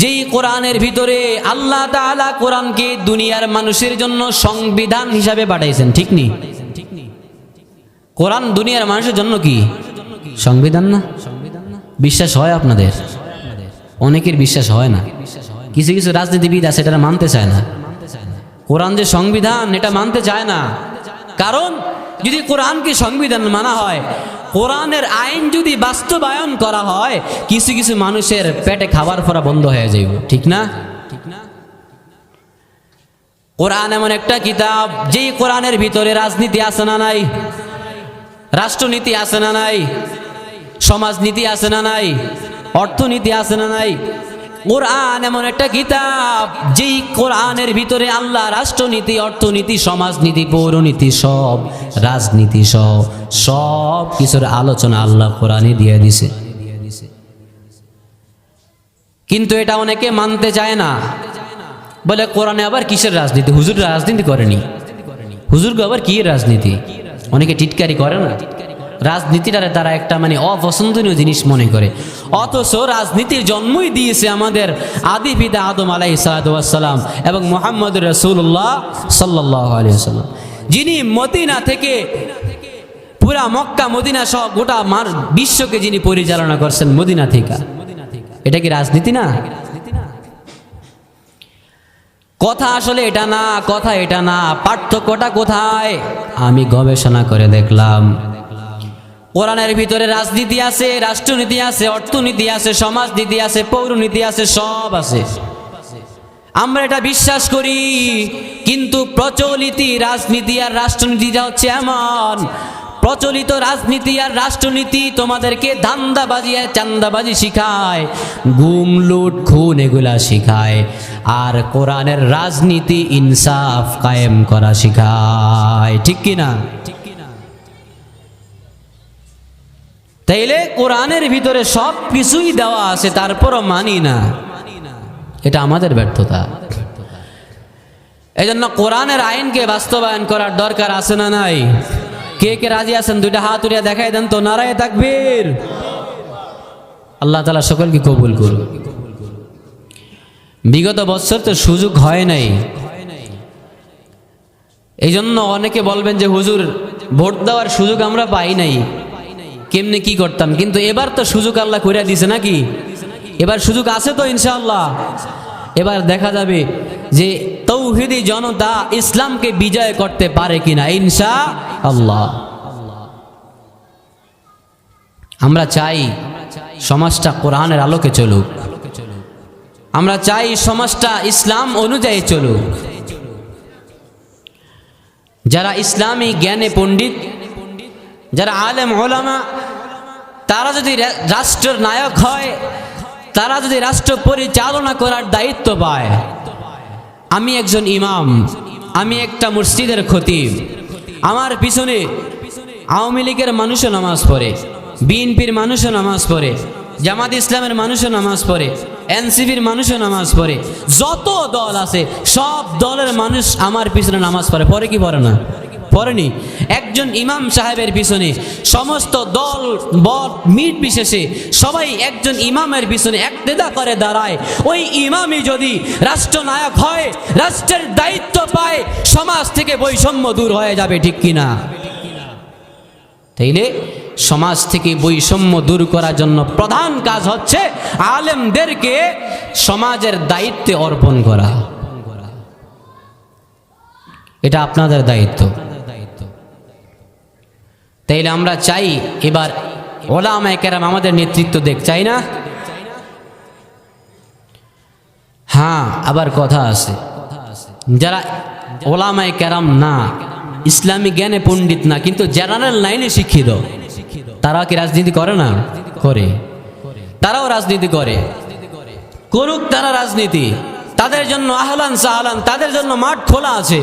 যেই কোরআনের ভিতরে আল্লাহ তাআলা কোরআনকে দুনিয়ার মানুষের জন্য সংবিধান হিসাবে পাঠাইছেন, ঠিক নি? কোরআন দুনিয়ার মানুষের জন্য কি সংবিধান না? বিশ্বাস হয় আপনাদের? অনেকের বিশ্বাস হয় না। কিছু কিছু রাজনীতিবিদ আছে এটা মানতে চায় না। কোরআন যে সংবিধান এটা মানতে চায় না। কারণ যদি কোরআনকে সংবিধান মানা হয়, কোরআনের আইন যদি বাস্তবায়ন করা হয়, কিছু কিছু মানুষের পেটে খাবার পড়া বন্ধ হয়ে যাইব, ঠিক না? কোরআন এমন একটা কিতাব যেই কোরআনের ভিতরে রাজনীতি আছে না নাই, রাষ্ট্রনীতি আছে না নাই, সমাজনীতি আছে না নাই, অর্থনীতি আছে না নাই। কোরআন এমন একটা কিতাব যেই কোরআনের ভিতরে আল্লাহ রাষ্ট্রনীতি, অর্থনীতি, সমাজনীতি, পৌরনীতি, সব রাজনীতি সব কিছুর আলোচনা আল্লাহ কোরআনে দিয়ে দিছে। কিন্তু এটা অনেকে মানতে চায় না, বলে কোরআনে আবার কিসের রাজনীতি? হুজুর রাজনীতি করেনি, হুজুরকে আবার কি রাজনীতি? অনেকে টিটকারি করে না, রাজনীতিটারে তারা একটা অপছন্দনীয় জিনিস মনে করে। অথচ রাজনীতির জন্মই দিয়েছে আমাদের আদি পিতা আদম আলাইহিস সালাম এবং মুহাম্মদুর রাসূলুল্লাহ সাল্লাল্লাহু আলাইহি ওয়াসাল্লাম, যিনি মদিনা থেকে পুরা মক্কা মদিনা সহ গোটা বিশ্বকে যিনি পরিচালনা করছেন মদিনা থেকে। এটা কি রাজনীতি না? কথা আসলে এটা না, কথা এটা না। পার্থক্যটা কোথায়? আমি গবেষণা করে দেখলাম, কোরআনের ভিতরে রাজনীতি আছে, রাষ্ট্রনীতি আছে, অর্থনীতি আছে, সমাজনীতি আছে, পৌরনীতি আছে, সব আছে। আমরা এটা বিশ্বাস করি। কিন্তু প্রচলিত রাজনীতি আর রাষ্ট্রনীতিটা হচ্ছে এমন, প্রচলিত রাজনীতি আর রাষ্ট্রনীতি তোমাদেরকে ধান্দাবাজি আর চান্দাবাজি শিখায়, গুম লুট খুন এগুলা শিখায়। আর কোরআনের রাজনীতি ইনসাফ কায়েম করা শিখায়, ঠিক কিনা? তাইলে কোরআনের ভিতরে সব কিছুই দেওয়া আছে, তারপরও মানি না, এটা আমাদের ব্যর্থতা। এই জন্য কোরআনের আইনকে বাস্তবায়ন করার দরকার আছে না নাই? কে কে রাজি আছেন? 2টা হাত উঠিয়ে দেখাই দেন তো। নারায়ে তাকবীর। আল্লাহ তাআলা সকলকে কবুল করুন। বিগত বছর তো সুযোগ হয় নাই, এই জন্য অনেকে বলবেন যে হুজুর ভোট দেওয়ার সুযোগ আমরা পাই নাই। কেমনে কি করতাম, কিন্তু এবার তো সুযোগ আল্লাহ কইরা দিছে নাকি? এবার সুযোগ আছে তো ইনশাআল্লাহ। এবার দেখা যাবে যে তৌহিদি জনতা ইসলামকে বিজয় করতে পারে কিনা ইনশাআল্লাহ। আমরা চাই সমাজটা কোরআনের আলোকে চলুক, আমরা চাই সমাজটা ইসলাম অনুযায়ী চলুক। যারা ইসলামী জ্ঞানে পণ্ডিত, যারা আলেম ওলামা, তারা যদি রাষ্ট্রের নায়ক হয়, তারা যদি রাষ্ট্র পরিচালনা করার দায়িত্ব পায়, আমি একজন ইমাম, আমি একটা মসজিদের খতিব, আমার পিছনে আওয়ামী লীগের মানুষও নামাজ পড়ে, বিএনপির মানুষও নামাজ পড়ে, জামাত ইসলামের মানুষও নামাজ পড়ে, এনসিপির মানুষও নামাজ পড়ে, যত দল আছে সব দলের মানুষ আমার পিছনে নামাজ পড়ে। পড়ে কি পড়ে না? পড়েনি। একজন ইমাম সাহেবের পিছনে সমস্ত দল বল মিট বিশেষে সবাই একজন ইমামের পিছনে একতেদা করে দাঁড়ায়। ওই ইমামই যদি রাষ্ট্রনায়ক হয়, রাষ্ট্রের দায়িত্ব পায়, সমাজ থেকে বৈষম্য দূর হয়ে যাবে, ঠিক কিনা? তাইলে সমাজ থেকে বৈষম্য দূর করার জন্য প্রধান কাজ হচ্ছে আলেমদেরকে সমাজের দায়িত্বে অর্পণ করা। এটা আপনাদের দায়িত্ব। তাইলে আমরা চাই এবার ওলামায়ে কেরাম আমাদের নেতৃত্ব দেখ, চাই না? হ্যাঁ, আবার কথা আছে, যারা ওলামায়ে কেরাম না, ইসলামী জ্ঞানে পণ্ডিত না, কিন্তু জেনারেল লাইনে শিক্ষিত, তারা কি রাজনীতি করে না? করে। তারাও রাজনীতি করে, করুক তারা রাজনীতি, তাদের জন্য আহলান সাহলান, তাদের জন্য মাঠ খোলা আছে।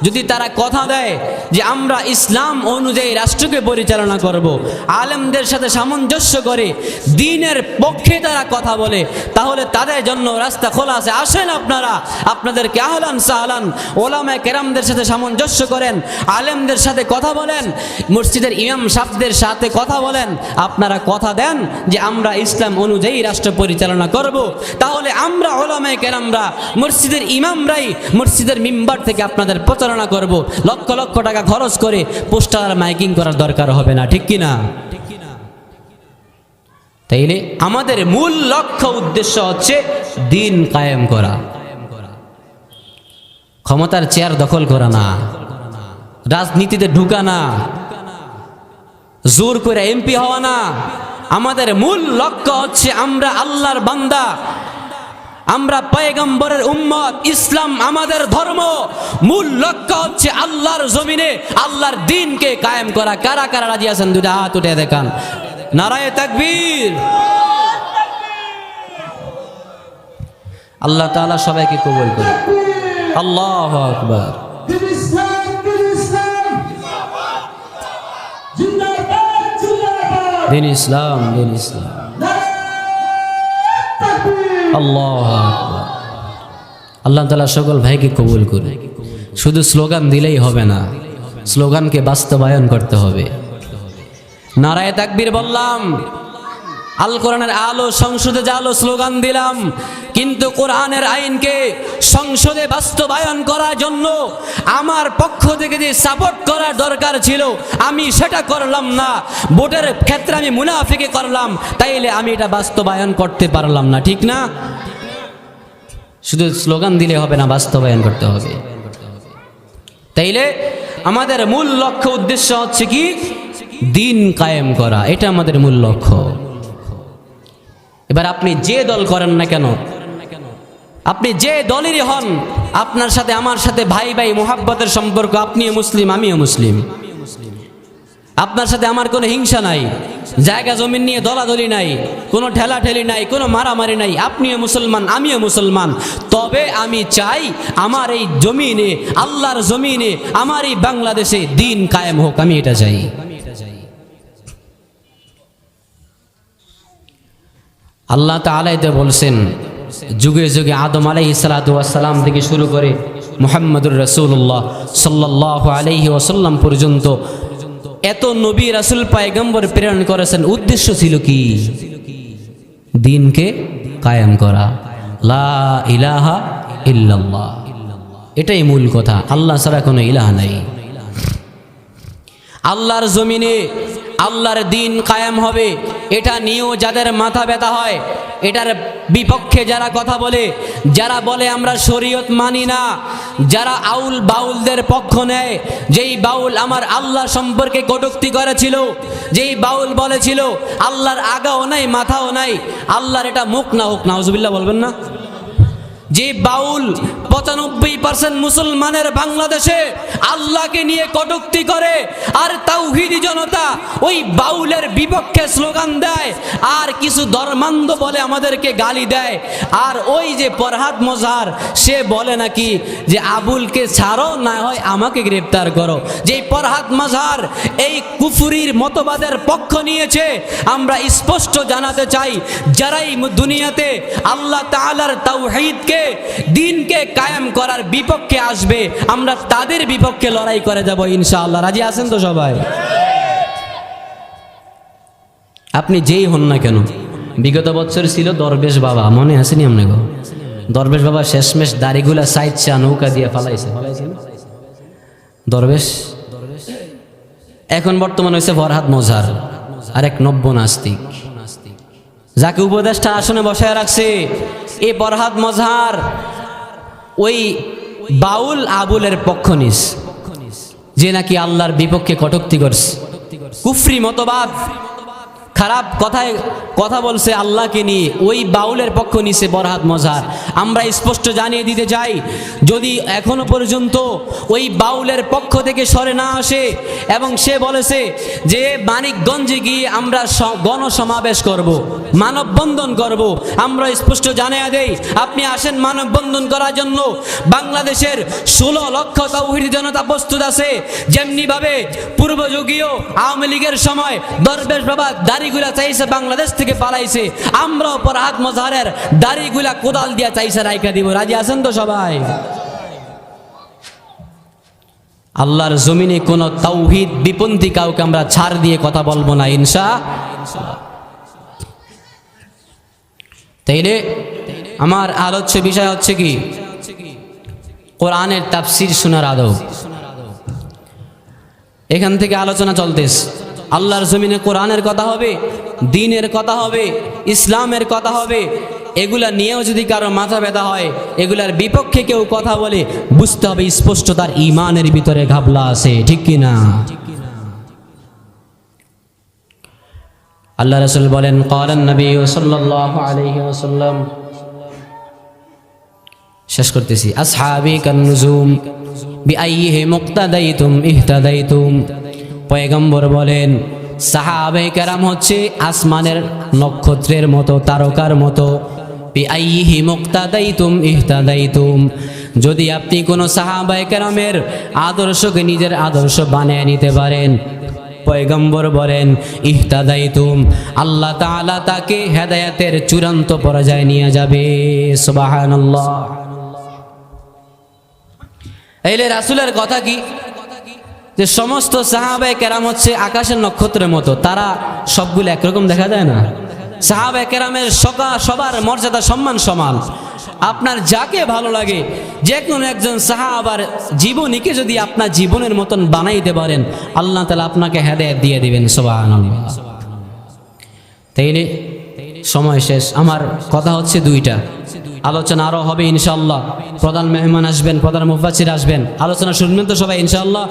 যদি তারা কথা দেয় যে আমরা ইসলাম অনুযায়ী রাষ্ট্রকে পরিচালনা করব, আলেমদের সাথে সামঞ্জস্য করে দ্বীনের পক্ষে তারা কথা বলে, তাহলে তাদের জন্য রাস্তা খোলা আছে। আসেন আপনারা, আপনাদেরকে আহলান সাহলান, ওলামায়ে কেরামদের সাথে সামঞ্জস্য করেন, আলেমদের সাথে কথা বলেন, মসজিদের ইমাম সাহেবদের সাথে কথা বলেন, আপনারা কথা দেন যে আমরা ইসলাম অনুযায়ী রাষ্ট্র পরিচালনা করব, তাহলে আমরা ওলামায়ে কেরামরা, মসজিদের ইমামরাই মসজিদের মিম্বার থেকে আপনাদের প্রচারণা করব। লক্ষ লক্ষ টাকা খরচ করে পোস্টার মাইকিং করার দরকার হবে না, ঠিক কিনা? তাইলে আমাদের মূল লক্ষ্য উদ্দেশ্য হচ্ছে দ্বীন কায়েম করা, ক্ষমতার চেয়ার দখল করা না, রাজনীতিতে ঢুকা না, জোর করে এমপি হওয়া না। আমাদের মূল লক্ষ্য হচ্ছে আমরা আল্লাহর বান্দা, আমরা পয়গম্বরের উম্মত, ইসলাম আমাদের ধর্ম। মূল লক্ষ্য হচ্ছে আল্লাহর জমিনে আল্লাহর দ্বীনকে কায়েম করা। কারা কারা রাজি আছেন? দুইটা হাত উঠে দেখান। নারায়ে তাকবীর। আল্লাহ তাআলা সবাইকে কবুল করুন। আল্লাহু আকবার। দিন ইসলাম, দিন ইসলাম। আল্লাহু আকবার। আল্লাহ তাআলা সকল ভাইকে কবুল করুন। শুধু স্লোগান দিলেই হবে না, স্লোগানকে বাস্তবায়ন করতে হবে। নারায়ে তাকবীর বললাম, আল কোরআনের আলো সংসদে জালো স্লোগান দিলাম, কিন্তু কোরআনের আইনকে সংসদে বাস্তবায়ন করার জন্য আমার পক্ষ থেকে যে সাপোর্ট করার দরকার ছিল আমি সেটা করলাম না। ভোটের ক্ষেত্রে আমি মুনাফিকি করলাম, তাইলে আমি এটা বাস্তবায়ন করতে পারলাম না, ঠিক না? শুধু স্লোগান দিলে হবে না, বাস্তবায়ন করতে হবে। তাইলে আমাদের মূল লক্ষ্য উদ্দেশ্য হচ্ছে কি? দ্বীন কায়েম করা, এটা আমাদের মূল লক্ষ্য। এবার আপনি যে দল করেন না কেন, আপনি যে দলেরই হন, আপনার সাথে আমার সাথে ভাই ভাই মোহাব্বতের সম্পর্ক। আপনিও মুসলিম, আমিও মুসলিম, আপনার সাথে আমার কোনো হিংসা নাই, জায়গা জমিন নিয়ে দলাদলি নাই, কোনো ঠেলাঠেলি নাই, কোনো মারামারি নাই। আপনিও মুসলমান, আমিও মুসলমান। তবে আমি চাই আমার এই জমিনে, আল্লাহর জমিনে, আমার এই বাংলাদেশে দ্বীন কায়েম হোক, আমি এটা চাই। আল্লাহ তাআলা এতে বলছেন, যুগে যুগে আদম আলাইহিস সালাতু ওয়াস সালাম থেকে শুরু করে মুহাম্মদুর রাসূলুল্লাহ সাল্লাল্লাহু আলাইহি ওয়াসাল্লাম পর্যন্ত এত নবী রাসূল পয়গম্বর প্রেরণ করেছেন। উদ্দেশ্য ছিল কি? দ্বীনকে কায়েম করা, লা ইলাহা ইল্লাল্লাহ, এটাই মূল কথা। আল্লাহ ছাড়া কোনো ইলাহ নাই। আল্লাহর জমিনে আল্লাহর দিন কায়েম হবে, এটা নিয়েও যাদের মাথা ব্যথা হয়, এটার বিপক্ষে যারা কথা বলে, যারা বলে আমরা শরীয়ত মানি না, যারা আউল বাউলদের পক্ষ নেয়, যেই বাউল আমার আল্লাহ সম্পর্কে কটূক্তি করেছিল, যেই বাউল বলেছিল আল্লাহর আগাও নাই মাথাও নাই, আল্লাহর এটা মুখ না হোক, নাউজুবিল্লাহ বলবেন না? যে বাউল 95% মুসলমানের বাংলাদেশে আল্লাহকে নিয়ে কটূক্তি করে, আর তাওহীদি জনতা ওই বাউলের বিপক্ষে স্লোগান দেয়, আর কিছু ধর্মান্ধ বলে আমাদেরকে গালি দেয়। আর ওই যে ফরহাদ মজহার, সে বলে নাকি যে আবুলকে ছাড়ো, না হয় আমাকে গ্রেফতার করো। যে ফরহাদ মজহার এই কুফরির মতবাদের পক্ষ নিয়েছে, আমরা স্পষ্ট জানাতে চাই, যারাই দুনিয়াতে আল্লাহ তাআলার তাওহীদকে, দিনকে কায়েম করার বিপক্ষে আসবে, আমরা তাদের বিপক্ষে লড়াই করে যাব ইনশাআল্লাহ। রাজি আছেন তো সবাই? আপনি যেই হন না কেন, বিগত বছর ছিল দরবেশ বাবা, মনে আসেনি আপনাকে? দরবেশ বাবা শেষমেশ দাড়িগুলা সাইচ্ছা নৌকা দিয়ে ফালাইছে দরবেশ। এখন বর্তমান হয়েছে ফরহাদ মজহার, আর এক নব্য নাস্তিক, যাকে উপদেষ্টা আসনে বসায় রাখছে। এই ফরহাদ মজহার ওই বাউল আবুলের পক্ষ নিস, যে নাকি আল্লাহর বিপক্ষে কটূক্তি করছে, কুফরি মতবাদ, খারাপ কথায় কথা বলছে আল্লাহকে নিয়ে, ওই বাউলের পক্ষ নিছে ফরহাদ মজহার। আমরা স্পষ্ট জানিয়ে দিতে চাই, যদি এখনো পর্যন্ত ওই বাউলের পক্ষ থেকে সরে না আসে, এবং সে বলেছে যে মানিকগঞ্জে গিয়ে আমরা গণসমাবেশ করব, মানববন্ধন করব, আমরা স্পষ্ট জানিয়ে দেই, আপনি আসেন মানববন্ধন করার জন্য। বাংলাদেশের 16 লক্ষ তাওহীদি জনতা প্রস্তুত আছে। যেমনিভাবে পূর্বযুগীয় আওয়ামী লীগের সময় দরবেশ বাবা দাড়িগুলা চাইছে বাংলাদেশ থেকে পালাইছে, আমরাও ফরহাদ মজহারের দাড়িগুলা কোদাল দিয়া চাইছে রাইখা দিব। রাজি আছেন তো সবাই? আল্লাহর জমিনে কোন তাওহীদ বিপন্থী কাউকে আমরা ছাড় দিয়ে কথা বলবো না ইনশাআল্লাহ। তাইলে আমার আলোচ্য বিষয় হচ্ছে কি, কোরআনের তাফসীর শোনার আদব। এখান থেকে আলোচনা চলতেছে, আল্লাহর জমিনে কোরআনের কথা হবে, দ্বীনের কথা হবে, ইসলামের কথা হবে। এগুলা নিয়েও যদি কারো মাথা ব্যথা হয়, এগুলার বিপক্ষে কেউ কথা বলে, বুঝতে হবে স্পষ্ট তার ঈমানের ভিতরে ঘাবলা আছে, ঠিক কি না? আল্লাহ রাসূল বলেন, ক্বালান নবী সাল্লাল্লাহু আলাইহি ওয়াসাল্লাম, শেষ করতেছি, আসহাবী কান্নুজুম বিআইয়িহি মুক্তাদাইতুম ইহতাদাইতুম। পয়গম্বর বলেন, সাহাবায়ে কেরাম হচ্ছে আসমানের নক্ষত্রের মতো, তারকার মতো। বিআইয়িহি মুক্তাদাইতুম ইহতাদাইতুম। যদি আপনি কোনো সাহাবায়ে কেরামের আদর্শকে নিজের আদর্শ বানিয়ে নিতে পারেন, পয়গম্বর বলেন ইহতাদাইতুম, আল্লাহ তাআলা তাকে হেদায়েতের চূড়ান্ত পর্যায়ে নিয়ে যাবে। সুবহানাল্লাহ। এইলে রাসূলের কথা কি, যে সমস্ত সাহাবায়ে কেরাম হচ্ছে আকাশের নক্ষত্রের মতো, তারা সবগুলো একরকম দেখা যায় না। সাহাবায়ে কেরামের সবার মর্যাদা সম্মান সমান। আপনার যাকে ভালো লাগে, যে কোনো একজন সাহাবার জীবনীকে যদি আপনার জীবনের মতন বানাইতে পারেন, আল্লাহ তাআলা আপনাকে হেদায়েত দিয়ে দিবেন। সুবহানাল্লাহ। তাইলে সময় শেষ, আমার কথা হচ্ছে দুইটা, আলোচনা আরো হবে ইনশাআল্লাহ। প্রধান মেহমান আসবেন, প্রধান মুফাসসির আসবেন, আলোচনা শুনবেন তো সবাই ইনশাআল্লাহ?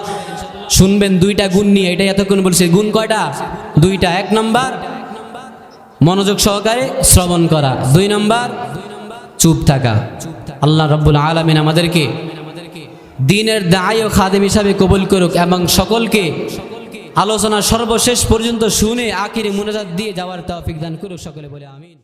শুনবেন দুইটা গুণ নিয়ে, এটাই এতক্ষণ বলছি। গুণ কয়টা? দুইটা। 1 নাম্বার মনোযোগ সহকারে শ্রবণ করা, 2 নাম্বার চুপ থাকা। আল্লাহ রাব্বুল আলামিন আমাদেরকে দ্বীনের দাঈ ও খাদেম হিসাবে কবুল করুক, এবং সকলকে আলোচনা সর্বশেষ পর্যন্ত শুনে আখিরে মুনাজাত দিয়ে যাওয়ার তৌফিক দান করুক। সকলে বলে আমিন।